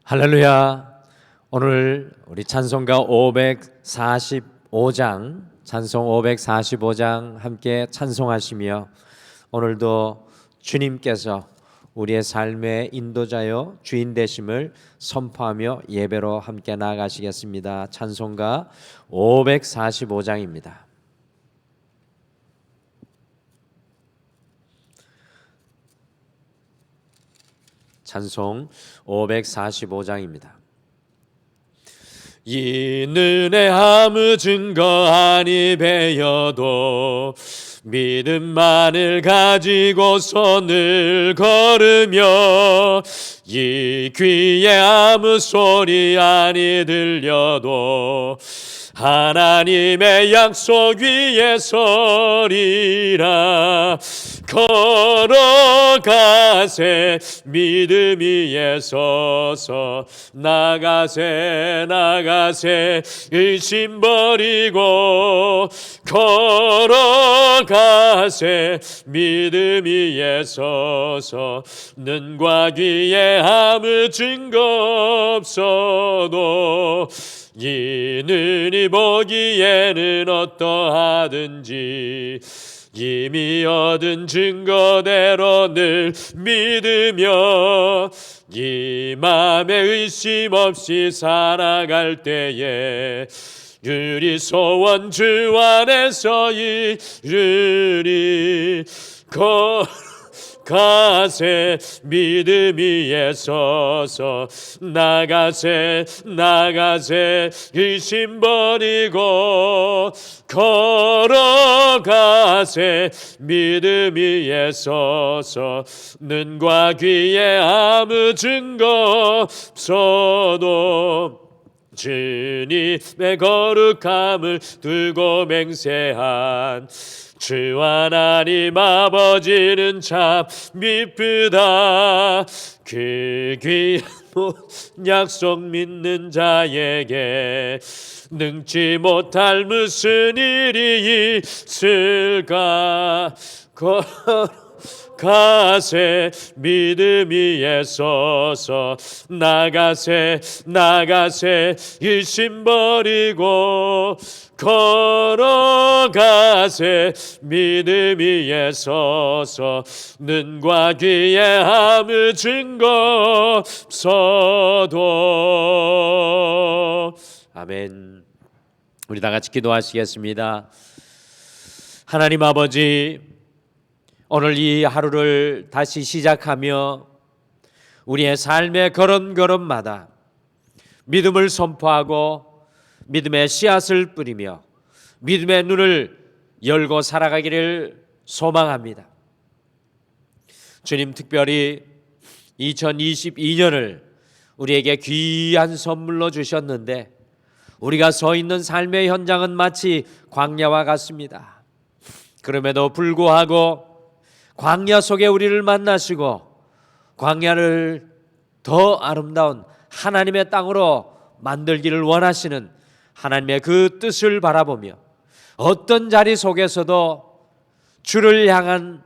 할렐루야. 오늘 우리 찬송가 545장 찬송 545장 함께 찬송하시며 오늘도 주님께서 우리의 삶의 인도자요 주인 되심을 선포하며 예배로 함께 나아가시겠습니다. 찬송가 545장입니다. 찬송 545장입니다. 이는 의 아무 증거 아니 배여도 믿음만을 가지고 손을 걸으며 이 귀에 아무 소리 아니 들려도 하나님의 약속 위에 서리라. 걸어가세 믿음 위에 서서 나가세 의심 버리고 걸어가세 믿음 위에 서서 눈과 귀에 아무 증거 없어도 이는 보기에는 어떠하든지 이미 얻은 증거대로 늘 믿으며 이 맘에 의심 없이 살아갈 때에 유리 소원 주 안에서 이르리. 가세 믿음 위에 서서 나가세 의심 버리고 걸어가세 믿음 위에 서서 눈과 귀에 아무 증거 없어도 주님의 거룩함을 두고 맹세한 주 하나님 아버지는 참 미쁘다. 그 귀한 약속 믿는 자에게 능치 못할 무슨 일이 있을까. 가세 믿음 위에 서서 나가세 의심 버리고 걸어가세 믿음 위에 서서 눈과 귀에 아무 증거 없어도. 아멘. 우리 다 같이 기도하시겠습니다. 하나님 아버지, 오늘 이 하루를 다시 시작하며 우리의 삶의 걸음걸음마다 믿음을 선포하고 믿음의 씨앗을 뿌리며 믿음의 눈을 열고 살아가기를 소망합니다. 주님, 특별히 2022년을 우리에게 귀한 선물로 주셨는데 우리가 서 있는 삶의 현장은 마치 광야와 같습니다. 그럼에도 불구하고 광야 속에 우리를 만나시고 광야를 더 아름다운 하나님의 땅으로 만들기를 원하시는 하나님의 그 뜻을 바라보며 어떤 자리 속에서도 주를 향한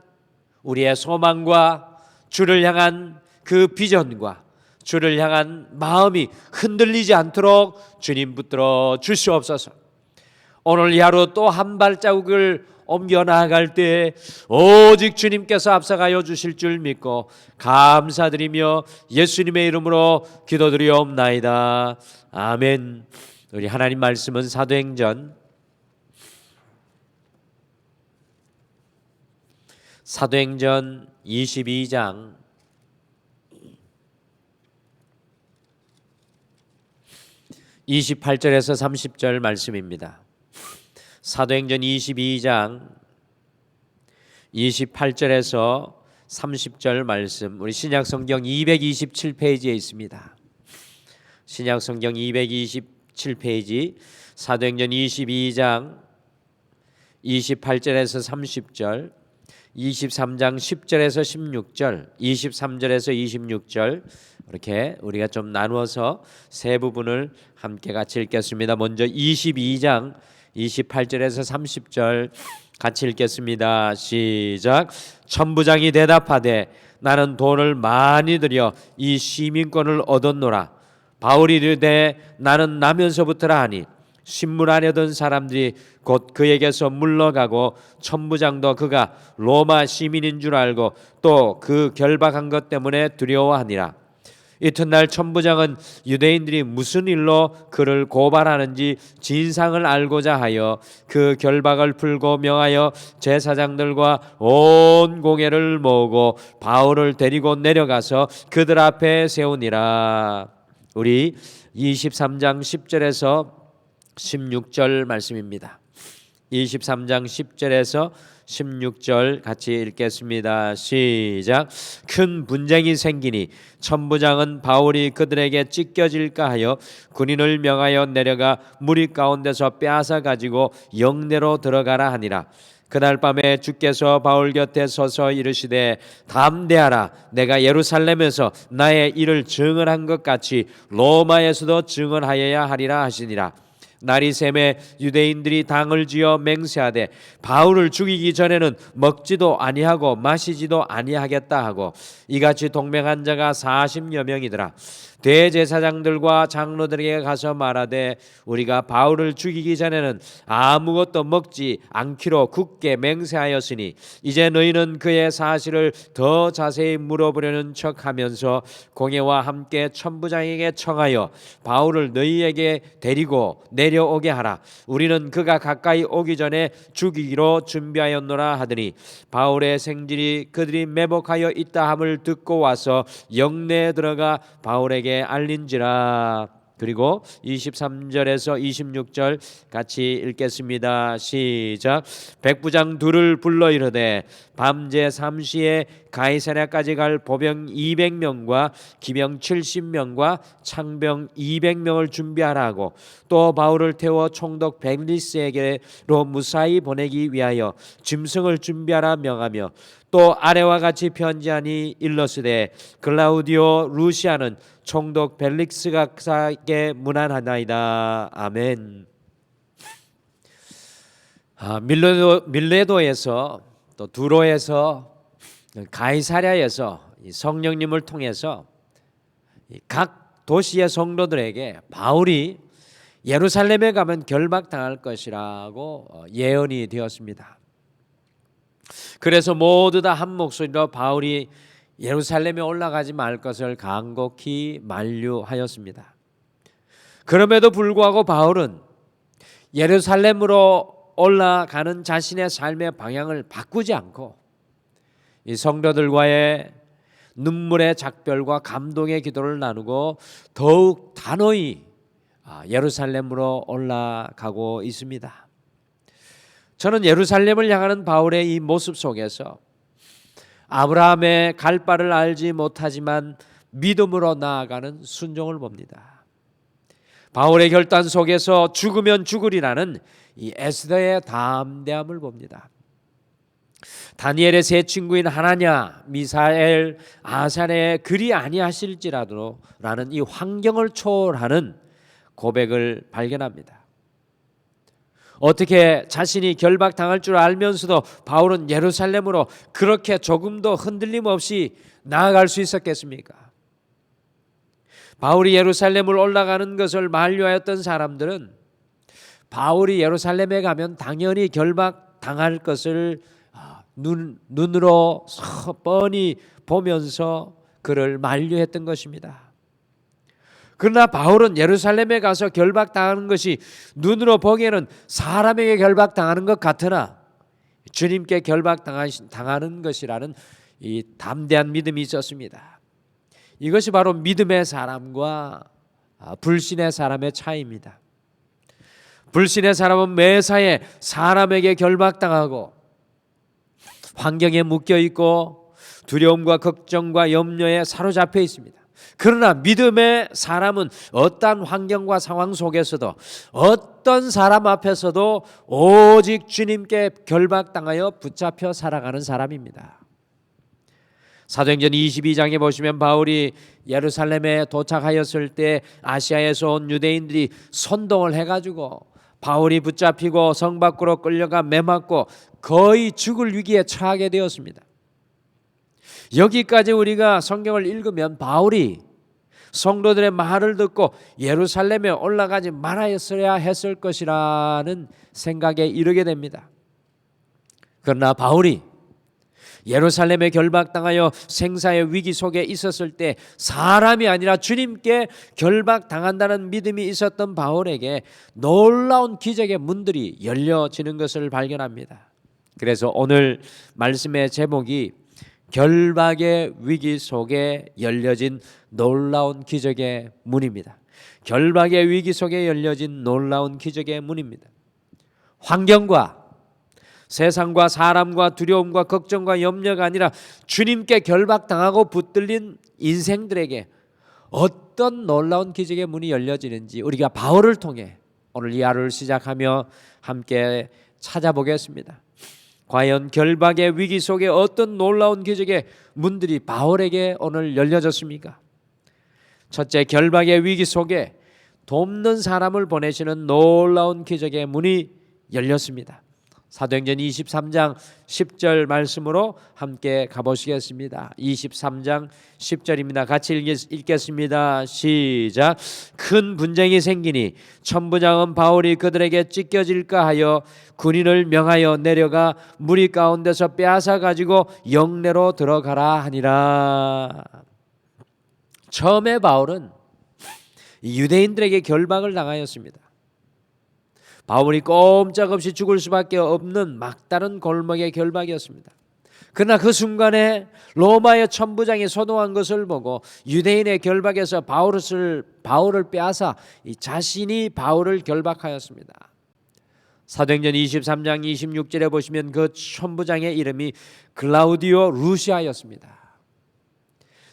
우리의 소망과 주를 향한 그 비전과 주를 향한 마음이 흔들리지 않도록 주님 붙들어 주시옵소서. 오늘 이 하루 또 한 발자국을 옮겨 나아갈 때 오직 주님께서 앞서가여 주실 줄 믿고 감사드리며 예수님의 이름으로 기도드리옵나이다. 아멘. 우리 하나님 말씀은 사도행전 22장 28절에서 30절 말씀입니다. 사도행전 22장 28절에서 30절 말씀, 우리 신약성경 227페이지에 있습니다. 신약성경 227페이지 사도행전 22장 28절에서 30절, 23장 10절에서 16절, 23절에서 26절 이렇게 우리가 좀 나누어서 세 부분을 함께 같이 읽겠습니다. 먼저 22장 28절에서 30절 같이 읽겠습니다. 시작. 천부장이 대답하되 나는 돈을 많이 들여 이 시민권을 얻었노라. 바울이 이르되 나는 나면서부터라 하니 신문 안에 든 사람들이 곧 그에게서 물러가고 천부장도 그가 로마 시민인 줄 알고 또 그 결박한 것 때문에 두려워하니라. 이튿날 천부장은 유대인들이 무슨 일로 그를 고발하는지 진상을 알고자 하여 그 결박을 풀고 명하여 제사장들과 온 공회를 모으고 바울을 데리고 내려가서 그들 앞에 세우니라. 우리 23장 10절에서 16절 말씀입니다. 23장 10절에서 16절 같이 읽겠습니다. 시작. 큰 분쟁이 생기니 천부장은 바울이 그들에게 찢겨질까 하여 군인을 명하여 내려가 무리 가운데서 빼앗아 가지고 영내로 들어가라 하니라. 그날 밤에 주께서 바울 곁에 서서 이르시되 담대하라. 내가 예루살렘에서 나의 일을 증언한 것 같이 로마에서도 증언하여야 하리라 하시니라. 날이 새매 유대인들이 당을 지어 맹세하되 바울을 죽이기 전에는 먹지도 아니하고 마시지도 아니하겠다 하고 이같이 동맹한 자가 40여 명이더라. 대제사장들과 장로들에게 가서 말하되 우리가 바울을 죽이기 전에는 아무것도 먹지 않기로 굳게 맹세하였으니 이제 너희는 그의 사실을 더 자세히 물어보려는 척하면서 공회와 함께 천부장에게 청하여 바울을 너희에게 데리고 내려오게 하라. 우리는 그가 가까이 오기 전에 죽이기로 준비하였노라 하더니 바울의 생질이 그들이 매복하여 있다 함을 듣고 와서 영내에 들어가 바울에게 알린지라. 그리고 23절에서 26절 같이 읽겠습니다. 시작. 백부장 둘을 불러 이르되 밤제 3시에 가이사랴까지 갈 보병 200명과 기병 70명과 창병 200명을 준비하라 하고 또 바울을 태워 총독 벨리스에게로 무사히 보내기 위하여 짐승을 준비하라 명하며 또 아래와 같이 편지하니 일러스되 글라우디오 루시아는 총독 벨릭스에게 문안하나이다. 아멘. 밀레도에서 또 두로에서 가이사랴에서 성령님을 통해서 각 도시의 성도들에게 바울이 예루살렘에 가면 결박당할 것이라고 예언이 되었습니다. 그래서 모두 다 한 목소리로 바울이 예루살렘에 올라가지 말 것을 간곡히 만류하였습니다. 그럼에도 불구하고 바울은 예루살렘으로 올라가는 자신의 삶의 방향을 바꾸지 않고 이 성도들과의 눈물의 작별과 감동의 기도를 나누고 더욱 단호히 예루살렘으로 올라가고 있습니다. 저는 예루살렘을 향하는 바울의 이 모습 속에서 아브라함의 갈 바를 알지 못하지만 믿음으로 나아가는 순종을 봅니다. 바울의 결단 속에서 죽으면 죽으리라는 이 에스더의 담대함을 봅니다. 다니엘의 세 친구인 하나냐, 미사엘, 아사랴의 그리 아니하실지라도 라는 이 환경을 초월하는 고백을 발견합니다. 어떻게 자신이 결박당할 줄 알면서도 바울은 예루살렘으로 그렇게 조금도 흔들림 없이 나아갈 수 있었겠습니까? 바울이 예루살렘을 올라가는 것을 만류하였던 사람들은 바울이 예루살렘에 가면 당연히 결박당할 것을 눈으로 뻔히 보면서 그를 만류했던 것입니다. 그러나 바울은 예루살렘에 가서 결박당하는 것이 눈으로 보기에는 사람에게 결박당하는 것 같으나 주님께 결박당하는 것이라는 이 담대한 믿음이 있었습니다. 이것이 바로 믿음의 사람과 불신의 사람의 차이입니다. 불신의 사람은 매사에 사람에게 결박당하고 환경에 묶여 있고 두려움과 걱정과 염려에 사로잡혀 있습니다. 그러나 믿음의 사람은 어떠한 환경과 상황 속에서도 어떤 사람 앞에서도 오직 주님께 결박당하여 붙잡혀 살아가는 사람입니다. 사도행전 22장에 보시면 바울이 예루살렘에 도착하였을 때 아시아에서 온 유대인들이 선동을 해가지고 바울이 붙잡히고 성 밖으로 끌려가 매맞고 거의 죽을 위기에 처하게 되었습니다. 여기까지 우리가 성경을 읽으면 바울이 성도들의 말을 듣고 예루살렘에 올라가지 말아야 했을 것이라는 생각에 이르게 됩니다. 그러나 바울이 예루살렘에 결박당하여 생사의 위기 속에 있었을 때 사람이 아니라 주님께 결박당한다는 믿음이 있었던 바울에게 놀라운 기적의 문들이 열려지는 것을 발견합니다. 그래서 오늘 말씀의 제목이 결박의 위기 속에 열려진 놀라운 기적의 문입니다. 결박의 위기 속에 열려진 놀라운 기적의 문입니다. 환경과 세상과 사람과 두려움과 걱정과 염려가 아니라 주님께 결박당하고 붙들린 인생들에게 어떤 놀라운 기적의 문이 열려지는지 우리가 바울을 통해 오늘 이 하루를 시작하며 함께 찾아보겠습니다. 과연 결박의 위기 속에 어떤 놀라운 기적의 문들이 바울에게 오늘 열려졌습니까? 첫째, 결박의 위기 속에 돕는 사람을 보내시는 놀라운 기적의 문이 열렸습니다. 사도행전 23장 10절 말씀으로 함께 가보시겠습니다. 23장 10절입니다. 같이 읽겠습니다. 시작. 큰 분쟁이 생기니 천부장은 바울이 그들에게 찢겨질까 하여 군인을 명하여 내려가 무리 가운데서 빼앗아 가지고 영내로 들어가라 하니라. 처음에 바울은 유대인들에게 결박을 당하였습니다. 바울이 꼼짝없이 죽을 수밖에 없는 막다른 골목의 결박이었습니다. 그러나 그 순간에 로마의 천부장이 소동한 것을 보고 유대인의 결박에서 바울을 빼앗아 자신이 바울을 결박하였습니다. 사도행전 23장 26절에 보시면 그 천부장의 이름이 글라우디오 루시아였습니다.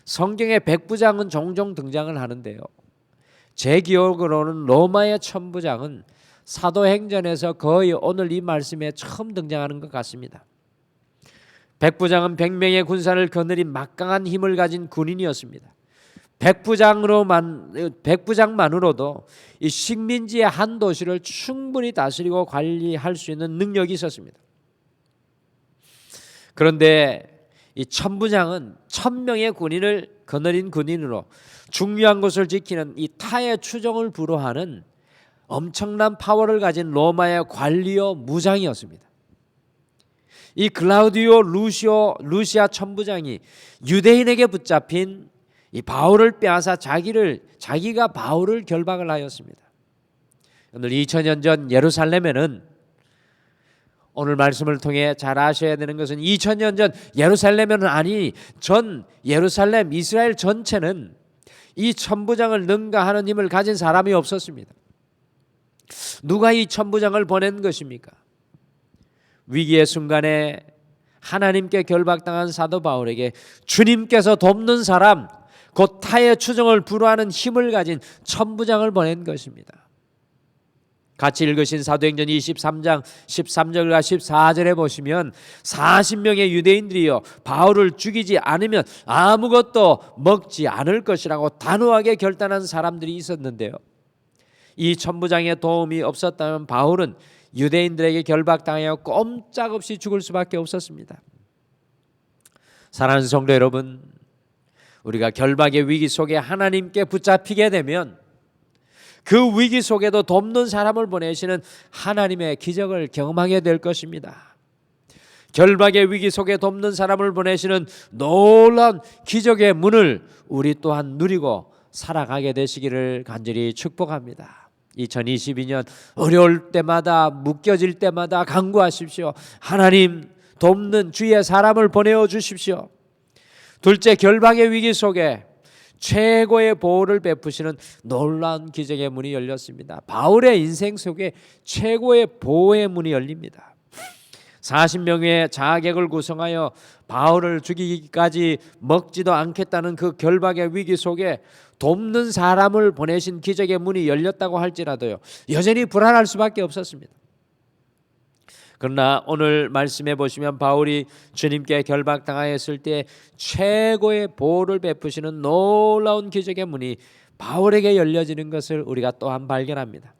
성경에 백부장은 종종 등장을 하는데요, 제 기억으로는 로마의 천부장은 사도행전에서 거의 오늘 이 말씀에 처음 등장하는 것 같습니다. 백부장은 100명의 군사를 거느린 막강한 힘을 가진 군인이었습니다. 백부장만으로도 이 식민지의 한 도시를 충분히 다스리고 관리할 수 있는 능력이 있었습니다. 그런데 이 천부장은 1000명의 군인을 거느린 군인으로 중요한 것을 지키는 이 타의 추종을 불허하는 엄청난 파워를 가진 로마의 관리요 무장이었습니다. 이 글라우디오 루시아 천부장이 유대인에게 붙잡힌 이 바울을 빼앗아 자기가 바울을 결박을 하였습니다. 오늘 2000년 전 예루살렘에는, 오늘 말씀을 통해 잘 아셔야 되는 것은 2000년 전 예루살렘에는 아니 전 예루살렘 이스라엘 전체는 이 천부장을 능가하는 힘을 가진 사람이 없었습니다. 누가 이 천부장을 보낸 것입니까? 위기의 순간에 하나님께 결박당한 사도 바울에게 주님께서 돕는 사람, 곧 타의 추종을 불허하는 힘을 가진 천부장을 보낸 것입니다. 같이 읽으신 사도행전 23장 13절과 14절에 보시면 40명의 유대인들이요 바울을 죽이지 않으면 아무것도 먹지 않을 것이라고 단호하게 결단한 사람들이 있었는데요, 이 천부장의 도움이 없었다면 바울은 유대인들에게 결박당하여 꼼짝없이 죽을 수밖에 없었습니다. 사랑하는 성도 여러분, 우리가 결박의 위기 속에 하나님께 붙잡히게 되면 그 위기 속에도 돕는 사람을 보내시는 하나님의 기적을 경험하게 될 것입니다. 결박의 위기 속에 돕는 사람을 보내시는 놀라운 기적의 문을 우리 또한 누리고 살아가게 되시기를 간절히 축복합니다. 2022년 어려울 때마다, 묶여질 때마다 간구하십시오. 하나님, 돕는 주의 사람을 보내어 주십시오. 둘째, 결박의 위기 속에 최고의 보호를 베푸시는 놀라운 기적의 문이 열렸습니다. 바울의 인생 속에 최고의 보호의 문이 열립니다. 40명의 자객을 구성하여 바울을 죽이기까지 먹지도 않겠다는 그 결박의 위기 속에 돕는 사람을 보내신 기적의 문이 열렸다고 할지라도요, 여전히 불안할 수밖에 없었습니다. 그러나 오늘 말씀해 보시면 바울이 주님께 결박당하였을 때 최고의 보호를 베푸시는 놀라운 기적의 문이 바울에게 열려지는 것을 우리가 또한 발견합니다.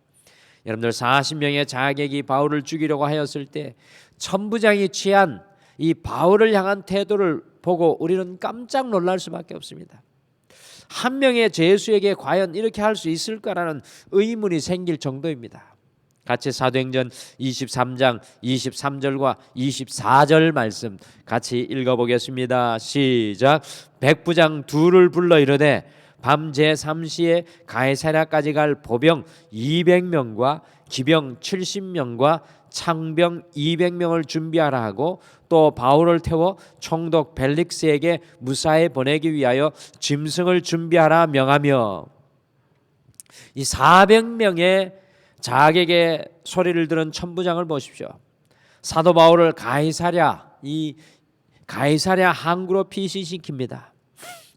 여러분들, 40명의 자객이 바울을 죽이려고 하였을 때 천부장이 취한 이 바울을 향한 태도를 보고 우리는 깜짝 놀랄 수밖에 없습니다. 한 명의 죄수에게 과연 이렇게 할 수 있을까라는 의문이 생길 정도입니다. 같이 사도행전 23장 23절과 24절 말씀 같이 읽어보겠습니다. 시작. 백부장 둘을 불러 이르되 밤 제3시에 가이사랴까지 갈 보병 200명과 기병 70명과 창병 200명을 준비하라 하고 또 바울을 태워 총독 벨릭스에게 무사히 보내기 위하여 짐승을 준비하라 명하며, 이 400명의 자객의 소리를 들은 천부장을 보십시오. 사도 바울을 가이사랴 항구로 피신시킵니다.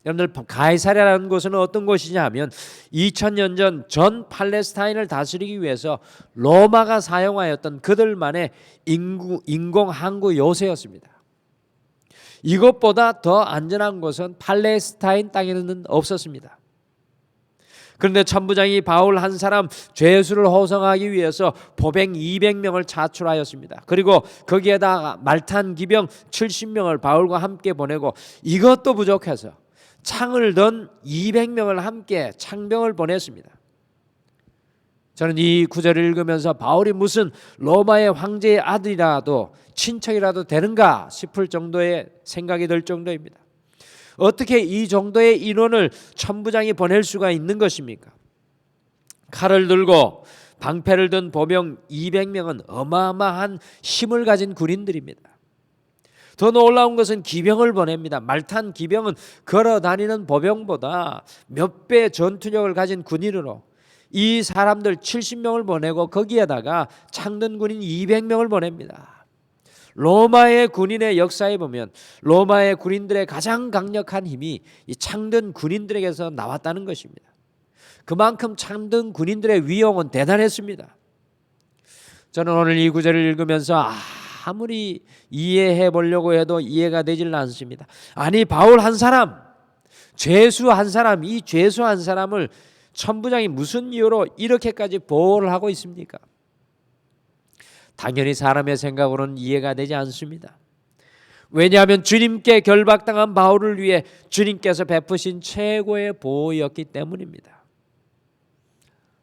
여러분들, 가이사랴라는 곳은 어떤 곳이냐 하면 2000년 전 팔레스타인을 다스리기 위해서 로마가 사용하였던 그들만의 인공 항구 요새였습니다. 이것보다 더 안전한 곳은 팔레스타인 땅에는 없었습니다. 그런데 천부장이 바울 한 사람 죄수를 호송하기 위해서 보병 200명을 차출하였습니다. 그리고 거기에다가 말탄 기병 70명을 바울과 함께 보내고 이것도 부족해서 창을 든 200명을 함께 창병을 보냈습니다. 저는 이 구절을 읽으면서 바울이 무슨 로마의 황제의 아들이라도 친척이라도 되는가 싶을 정도의 생각이 들 정도입니다. 어떻게 이 정도의 인원을 천부장이 보낼 수가 있는 것입니까? 칼을 들고 방패를 든 보병 200명은 어마어마한 힘을 가진 군인들입니다. 더 놀라운 것은 기병을 보냅니다. 말탄 기병은 걸어 다니는 보병보다 몇 배 전투력을 가진 군인으로 이 사람들 70명을 보내고 거기에다가 창든 군인 200명을 보냅니다. 로마의 군인의 역사에 보면 로마의 군인들의 가장 강력한 힘이 이 창든 군인들에게서 나왔다는 것입니다. 그만큼 창든 군인들의 위용은 대단했습니다. 저는 오늘 이 구절을 읽으면서 아무리 이해해 보려고 해도 이해가 되질 않습니다. 아니, 바울 한 사람, 죄수 한 사람, 이 죄수 한 사람을 천부장이 무슨 이유로 이렇게까지 보호를 하고 있습니까? 당연히 사람의 생각으로는 이해가 되지 않습니다. 왜냐하면 주님께 결박당한 바울을 위해 주님께서 베푸신 최고의 보호였기 때문입니다.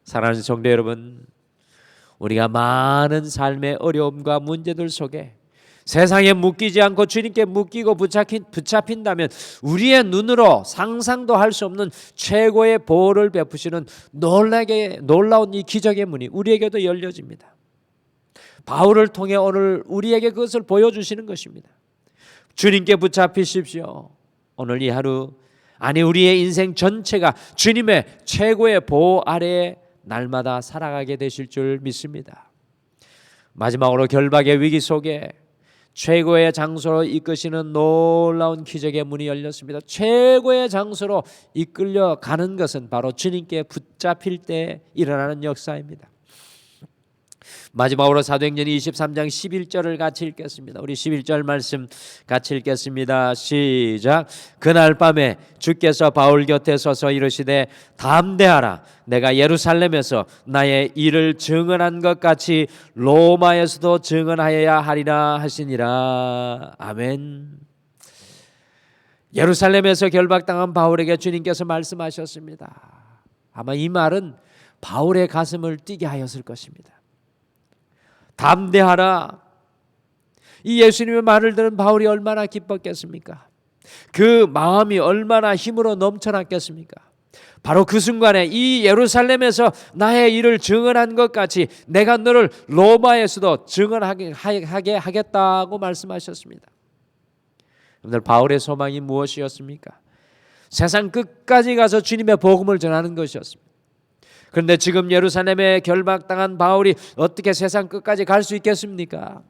사랑하는 성도 여러분, 우리가 많은 삶의 어려움과 문제들 속에 세상에 묶이지 않고 주님께 묶이고 붙잡힌다면 우리의 눈으로 상상도 할 수 없는 최고의 보호를 베푸시는 놀라운 이 기적의 문이 우리에게도 열려집니다. 바울을 통해 오늘 우리에게 그것을 보여주시는 것입니다. 주님께 붙잡히십시오. 오늘 이 하루, 아니 우리의 인생 전체가 주님의 최고의 보호 아래에 날마다 살아가게 되실 줄 믿습니다. 마지막으로 결박의 위기 속에 최고의 장소로 이끄시는 놀라운 기적의 문이 열렸습니다. 최고의 장소로 이끌려 가는 것은 바로 주님께 붙잡힐 때 일어나는 역사입니다. 마지막으로 사도행전 23장 11절을 같이 읽겠습니다. 우리 11절 말씀 같이 읽겠습니다. 시작. 그날 밤에 주께서 바울 곁에 서서 이르시되 담대하라. 내가 예루살렘에서 나의 일을 증언한 것 같이 로마에서도 증언하여야 하리라 하시니라. 아멘. 예루살렘에서 결박당한 바울에게 주님께서 말씀하셨습니다. 아마 이 말은 바울의 가슴을 뛰게 하였을 것입니다. 담대하라. 이 예수님의 말을 들은 바울이 얼마나 기뻤겠습니까? 그 마음이 얼마나 힘으로 넘쳐났겠습니까? 바로 그 순간에 이 예루살렘에서 나의 일을 증언한 것 같이 내가 너를 로마에서도 증언하게 하겠다고 말씀하셨습니다. 여러분들, 바울의 소망이 무엇이었습니까? 세상 끝까지 가서 주님의 복음을 전하는 것이었습니다. 그런데 지금 예루살렘에 결박당한 바울이 어떻게 세상 끝까지 갈 수 있겠습니까?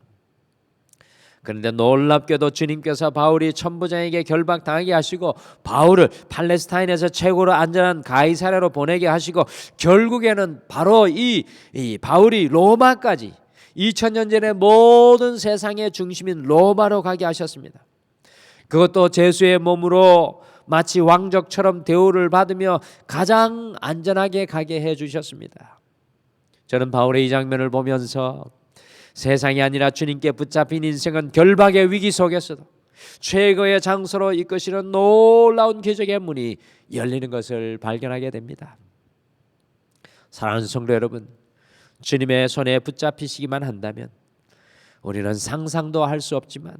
그런데 놀랍게도 주님께서 바울이 천부장에게 결박당하게 하시고 바울을 팔레스타인에서 최고로 안전한 가이사랴로 보내게 하시고 결국에는 바로 이 바울이 로마까지 2000년 전에 모든 세상의 중심인 로마로 가게 하셨습니다. 그것도 제수의 몸으로 마치 왕족처럼 대우를 받으며 가장 안전하게 가게 해주셨습니다. 저는 바울의 이 장면을 보면서 세상이 아니라 주님께 붙잡힌 인생은 결박의 위기 속에서도 최고의 장소로 이끄시는 놀라운 기적의 문이 열리는 것을 발견하게 됩니다. 사랑하는 성도 여러분, 주님의 손에 붙잡히시기만 한다면 우리는 상상도 할 수 없지만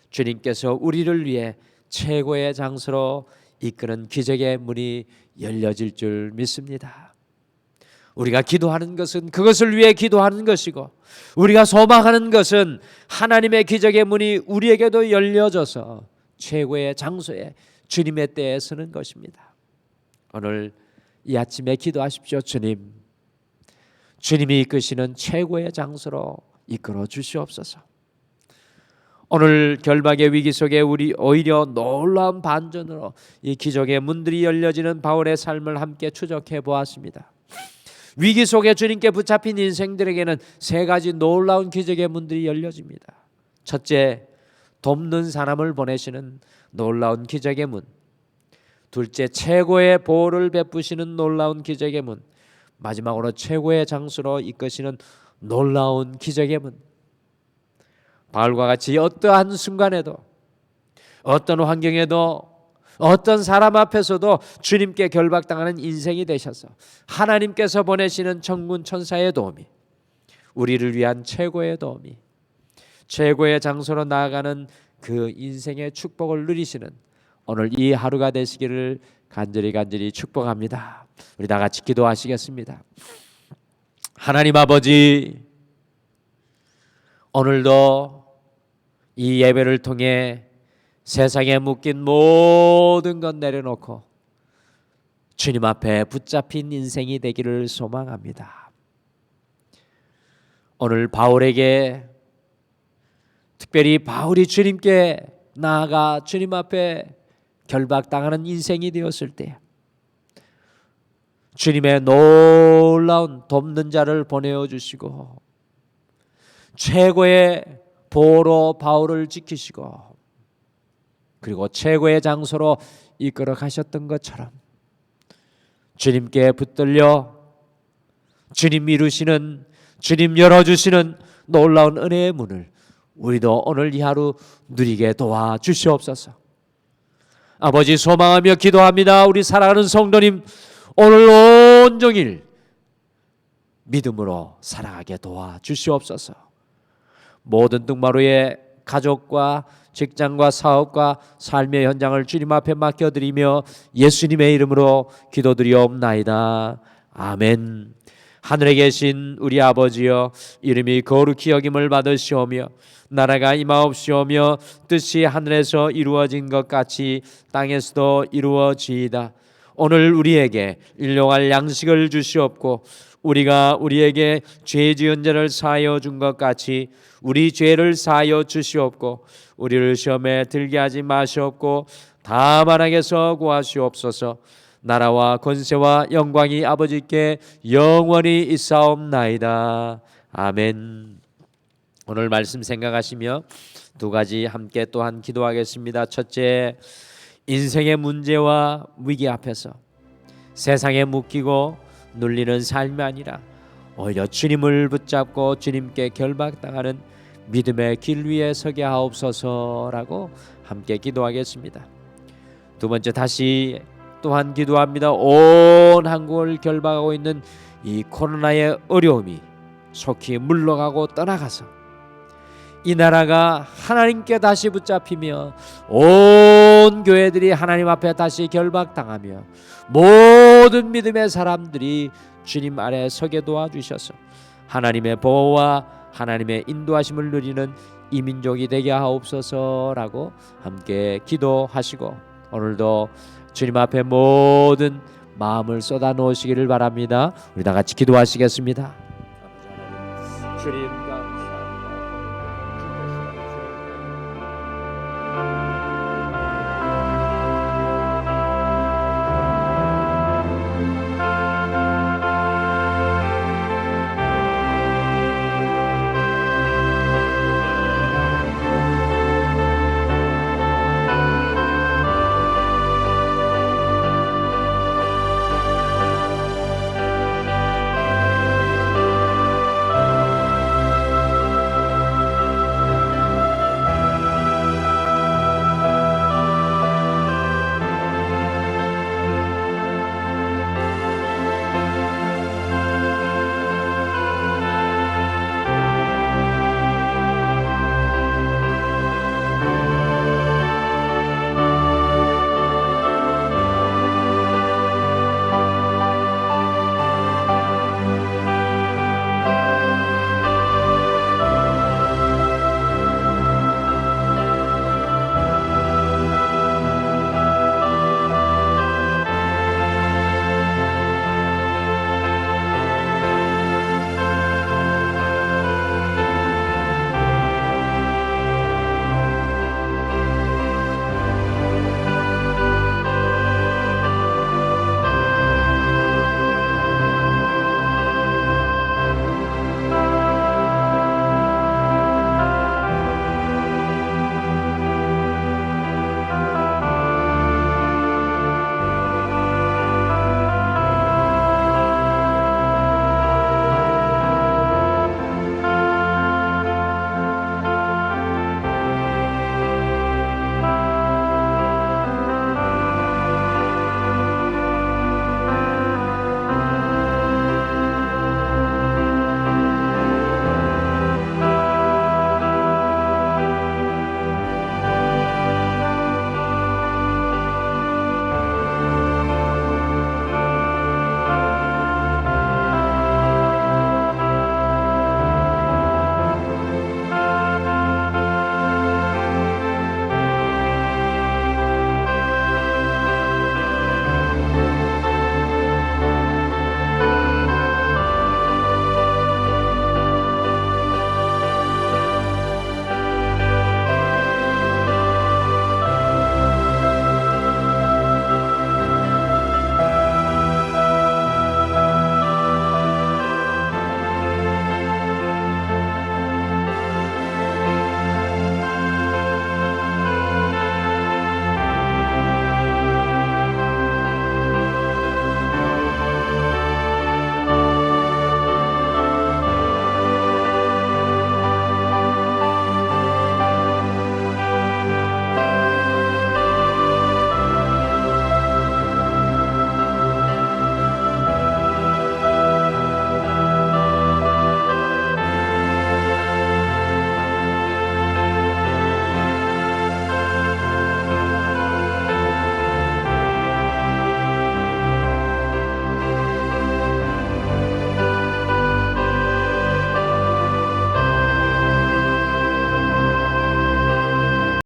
주님께서 우리를 위해 최고의 장소로 이끄는 기적의 문이 열려질 줄 믿습니다. 우리가 기도하는 것은 그것을 위해 기도하는 것이고, 우리가 소망하는 것은 하나님의 기적의 문이 우리에게도 열려져서 최고의 장소에 주님의 때에 서는 것입니다. 오늘 이 아침에 기도하십시오. 주님이 이끄시는 최고의 장소로 이끌어 주시옵소서. 오늘 결박의 위기 속에 우리 오히려 놀라운 반전으로 이 기적의 문들이 열려지는 바울의 삶을 함께 추적해 보았습니다. 위기 속에 주님께 붙잡힌 인생들에게는 세 가지 놀라운 기적의 문들이 열려집니다. 첫째, 돕는 사람을 보내시는 놀라운 기적의 문. 둘째, 최고의 보호를 베푸시는 놀라운 기적의 문. 마지막으로 최고의 장소로 이끄시는 놀라운 기적의 문. 바울과 같이 어떠한 순간에도, 어떤 환경에도, 어떤 사람 앞에서도 주님께 결박당하는 인생이 되셔서 하나님께서 보내시는 천군 천사의 도움이, 우리를 위한 최고의 도움이, 최고의 장소로 나아가는 그 인생의 축복을 누리시는 오늘 이 하루가 되시기를 간절히 축복합니다. 우리 다 같이 기도하시겠습니다. 하나님 아버지, 오늘도 이 예배를 통해 세상에 묶인 모든 것 내려놓고 주님 앞에 붙잡힌 인생이 되기를 소망합니다. 오늘 바울에게, 특별히 바울이 주님께 나아가 주님 앞에 결박당하는 인생이 되었을 때 주님의 놀라운 돕는 자를 보내어 주시고 최고의 보호로 바울을 지키시고 그리고 최고의 장소로 이끌어 가셨던 것처럼 주님께 붙들려 주님 이루시는, 주님 열어주시는 놀라운 은혜의 문을 우리도 오늘 이 하루 누리게 도와주시옵소서. 아버지, 소망하며 기도합니다. 우리 사랑하는 성도님, 오늘 온종일 믿음으로 살아가게 도와주시옵소서. 모든 등마루의 가족과 직장과 사업과 삶의 현장을 주님 앞에 맡겨드리며 예수님의 이름으로 기도드리옵나이다. 아멘. 하늘에 계신 우리 아버지여, 이름이 거룩히 여김을 받으시오며 나라가 임하옵시오며 뜻이 하늘에서 이루어진 것 같이 땅에서도 이루어지이다. 오늘 우리에게 일용할 양식을 주시옵고 우리가 우리에게 죄 지은 자를 사하여 준 것 같이 우리 죄를 사하여 주시옵고 우리를 시험에 들게 하지 마시옵고 다만 악에서 구하시옵소서. 나라와 권세와 영광이 아버지께 영원히 있사옵나이다. 아멘. 오늘 말씀 생각하시며 두 가지 함께 또한 기도하겠습니다. 첫째, 인생의 문제와 위기 앞에서 세상에 묶이고 눌리는 삶이 아니라 오히려 주님을 붙잡고 주님께 결박당하는 믿음의 길 위에 서게 하옵소서라고 함께 기도하겠습니다. 두 번째, 다시 또한 기도합니다. 온 한국을 결박하고 있는 이 코로나의 어려움이 속히 물러가고 떠나가서 이 나라가 하나님께 다시 붙잡히며 온 교회들이 하나님 앞에 다시 결박당하며 모든 믿음의 사람들이 주님 아래 서게 도와주셔서 하나님의 보호와 하나님의 인도하심을 누리는 이 민족이 되게 하옵소서라고 함께 기도하시고 오늘도 주님 앞에 모든 마음을 쏟아 놓으시기를 바랍니다. 우리 다 같이 기도하시겠습니다. 주님,